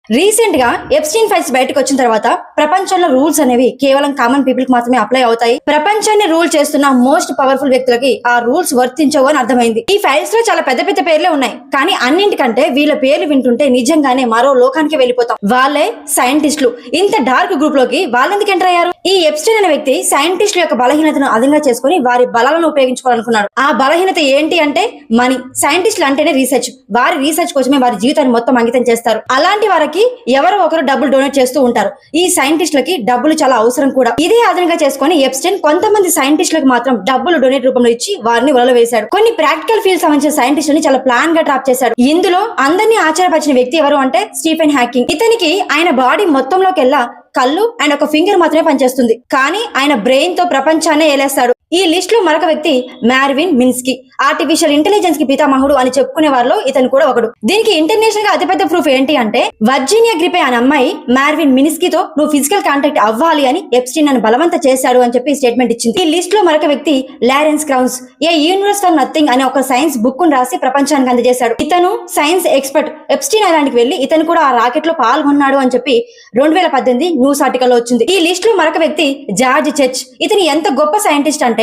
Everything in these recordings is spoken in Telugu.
రీసెంట్ గా ఎప్స్టీన్ ఫైల్స్ బయటకు వచ్చిన తర్వాత ప్రపంచంలో రూల్స్ అనేవి కేవలం కామన్ పీపుల్ కి మాత్రమే అప్లై అవుతాయి. ప్రపంచాన్ని రూల్ చేస్తున్న మోస్ట్ పవర్ఫుల్ వ్యక్తులకి ఆ రూల్స్ వర్తించవు అని అర్థమైంది. ఈ ఫైల్స్ లో చాలా పెద్ద పెద్ద పేర్లే ఉన్నాయి, కానీ అన్నింటికంటే వీళ్ళ పేర్లు వింటుంటే నిజంగానే మరో లోకానికి వెళ్ళిపోతాం. వాళ్ళే సైంటిస్టులు. ఇంత డార్క్ గ్రూప్ లోకి వాళ్ళెందుకు ఎంటర్ అయ్యారు? ఈ ఎప్స్టీన్ అనే వ్యక్తి సైంటిస్టుల యొక్క బలహీనతను అదంగా చేసుకుని వారి బలాలను ఉపయోగించుకోవాలనుకున్నాడు. ఆ బలహీనత ఏంటి అంటే మనీ. సైంటిస్టులు అంటేనే రీసెర్చ్. వారి రీసెర్చ్ కోసమే వారి జీవితాన్ని మొత్తం అంకితం చేస్తారు. అలాంటి వారికి ఎవరో ఒకరు డబ్బులు డొనేట్ చేస్తూ ఉంటారు. ఈ సైంటిస్టులకి డబ్బులు చాలా అవసరం కూడా. ఇదే ఆధారంగా చేసుకుని ఎప్స్టీన్ కొంతమంది సైంటిస్టులకు మాత్రం డబ్బులు డొనేట్ రూపంలో ఇచ్చి వారిని వలలో వేశాడు. కొన్ని ప్రాక్టికల్ ఫీల్డ్ సంబంధించిన సైంటిస్టులని చాలా ప్లాన్ గా ట్రాప్ చేశాడు. ఇందులో అందరినీ ఆశ్చర్యపరిచిన వ్యక్తి ఎవరు అంటే స్టీఫెన్ హాకింగ్. ఇతనికి ఆయన బాడీ మొత్తంలోకెల్లా కళ్ళు అండ్ ఒక ఫింగర్ మాత్రమే పనిచేస్తుంది, కానీ ఆయన బ్రెయిన్ తో ప్రపంచాన్ని ఏలేస్తాడు. ఈ లిస్ట్ లో మరొక వ్యక్తి మార్విన్ మిన్స్కీ. ఆర్టిఫిషియల్ ఇంటెలిజెన్స్ కి పితామహుడు అని చెప్పుకునే వారిలో ఇతను కూడా ఒకడు. దీనికి ఇంటర్నేషనల్ గా అతిపెద్ద ప్రూఫ్ ఏంటి అంటే వర్జీనియా గ్రిపే అనే అమ్మాయి మార్విన్ మిన్స్కీతో నువ్వు ఫిజికల్ కాంటాక్ట్ అవ్వాలి అని ఎప్స్టీన్ నన్ను బలవంత చేశాడు అని చెప్పి స్టేట్మెంట్ ఇచ్చింది. ఈ లిస్ట్ లో మరొక వ్యక్తి Lawrence crowns. A universe for nothing అనే ఒక సైన్స్ బుక్ ను రాసి ప్రపంచానికి అందజేశాడు. ఇతను సైన్స్ ఎక్స్పర్ట్. ఎప్స్టీన్ ఐలాండ్కి వెళ్లి ఇతను కూడా ఆ రాకెట్ లో పాల్గొన్నాడు అని చెప్పి 2018 న్యూస్ ఆర్టికల్ లో వచ్చింది. ఈ లిస్ట్ లో మరొక వ్యక్తి జార్జ్ చర్చ్. ఇతను ఎంత గొప్ప సైంటిస్ట్ అంటే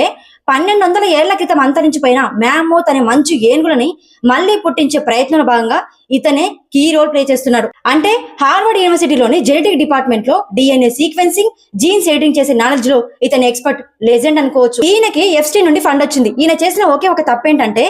1200 ఏళ్ల క్రితం అంతరించిపోయిన మ్యామోత్ అనే మంచు ఏనుగులని మళ్లీ పుట్టించే ప్రయత్నంలో భాగంగా ఇతనే కీ రోల్ ప్లే చేస్తున్నాడు. అంటే హార్వర్డ్ యూనివర్సిటీలోని జెనెటిక్ డిపార్ట్మెంట్ లో డిఎన్ఏ సీక్వెన్సింగ్, జీన్స్ ఎడిటింగ్ చేసే నాలెడ్జ్ లో ఇతని ఎక్స్పర్ట్, లెజెండ్ అనుకోవచ్చు. ఈయనకి ఎప్స్టీన్ నుండి ఫండ్ వచ్చింది. ఈయన చేసిన ఒకే ఒక తప్పేంటంటే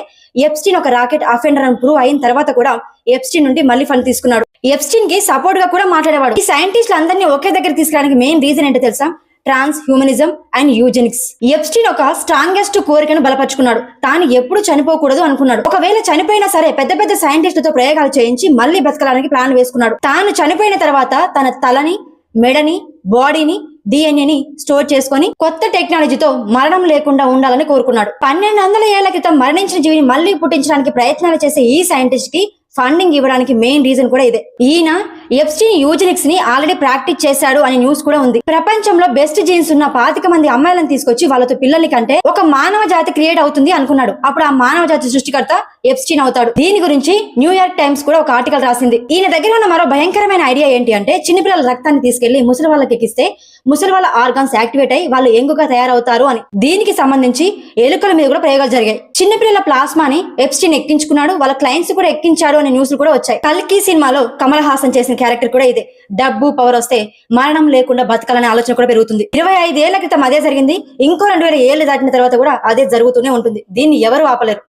ఎప్స్టీన్ ఒక రాకెట్ అఫెండర్ అని ప్రూవ్ అయిన తర్వాత కూడా ఎప్స్టీన్ నుండి మళ్ళీ ఫండ్ తీసుకున్నాడు. ఎప్స్టీన్ కి సపోర్ట్ గా కూడా మాట్లాడేవాడు. ఈ సైంటిస్టులు అందరినీ ఒకే దగ్గర తీసుకురావడానికి మెయిన్ రీజన్ ఏంటో తెలుసా? ట్రాన్స్ హ్యూమనిజం అండ్ యూజెనిక్స్. ఎప్స్టీన్ ఒక స్ట్రాంగెస్ట్ కోరికను బలపరుచుకున్నాడు. తాను ఎప్పుడు చనిపోకూడదు అనుకున్నాడు. ఒకవేళ చనిపోయినా సరే పెద్ద పెద్ద సైంటిస్టులతో ప్రయోగాలు చేయించి మళ్ళీ బతకడానికి ప్లాన్ వేసుకున్నాడు. తాను చనిపోయిన తర్వాత తన తలని, మెడని, బాడీని, డిఎన్ఏని స్టోర్ చేసుకుని కొత్త టెక్నాలజీతో మరణం లేకుండా ఉండాలని కోరుకున్నాడు. 1200 ఏళ్ల క్రితం మరణించిన జీవిని మళ్ళీ పుట్టించడానికి ప్రయత్నాలు చేసే ఈ సైంటిస్ట్ కి ఫండింగ్ ఇవ్వడానికి మెయిన్ రీజన్ కూడా ఇదే. ఈయన ఎప్స్టీన్ యూజెనిక్స్ ని ఆల్రెడీ ప్రాక్టీస్ చేశాడు అనే న్యూస్ కూడా ఉంది. ప్రపంచంలో బెస్ట్ జీన్స్ ఉన్న 25 మంది అమ్మాయిలను తీసుకొచ్చి వాళ్ళతో పిల్లల్ని కంటే ఒక మానవ జాతి క్రియేట్ అవుతుంది అనుకున్నాడు. అప్పుడు ఆ మానవ జాతి సృష్టికర్త ఎప్స్టీన్ అవుతాడు. దీని గురించి న్యూయార్క్ టైమ్స్ కూడా ఒక ఆర్టికల్ రాసింది. ఈయన దగ్గర ఉన్న మరో భయంకరమైన ఐడియా ఏంటి అంటే చిన్నపిల్లల రక్తాన్ని తీసుకెళ్లి ముసలి వాళ్ళకి ఎక్కిస్తే ముసలి వాళ్ళ ఆర్గాన్స్ యాక్టివేట్ అయ్యి వాళ్ళు యంగుగా తయారవుతారు అని. దీనికి సంబంధించి ఎలుకల మీద కూడా ప్రయోగాలు జరిగాయి. చిన్నపిల్లల ప్లాస్మాని ఎప్స్టీన్ ఎక్కించుకున్నాడు. వాళ్ళ క్లయింట్స్ కూడా ఎక్కించాడు అనే న్యూస్ కూడా వచ్చాయి. కల్కి సినిమాలో కమల్ హాసన్ చేసిన క్యారెక్టర్ కూడా ఇదే. డబ్బు, పవర్ వస్తే మరణం లేకుండా బతకాలనే ఆలోచన కూడా పెరుగుతుంది. 25 ఏళ్ల క్రితం అదే జరిగింది. ఇంకో 2000 ఏళ్లు దాటిన తర్వాత కూడా అదే జరుగుతూనే ఉంటుంది. దీన్ని ఎవరు ఆపలేరు.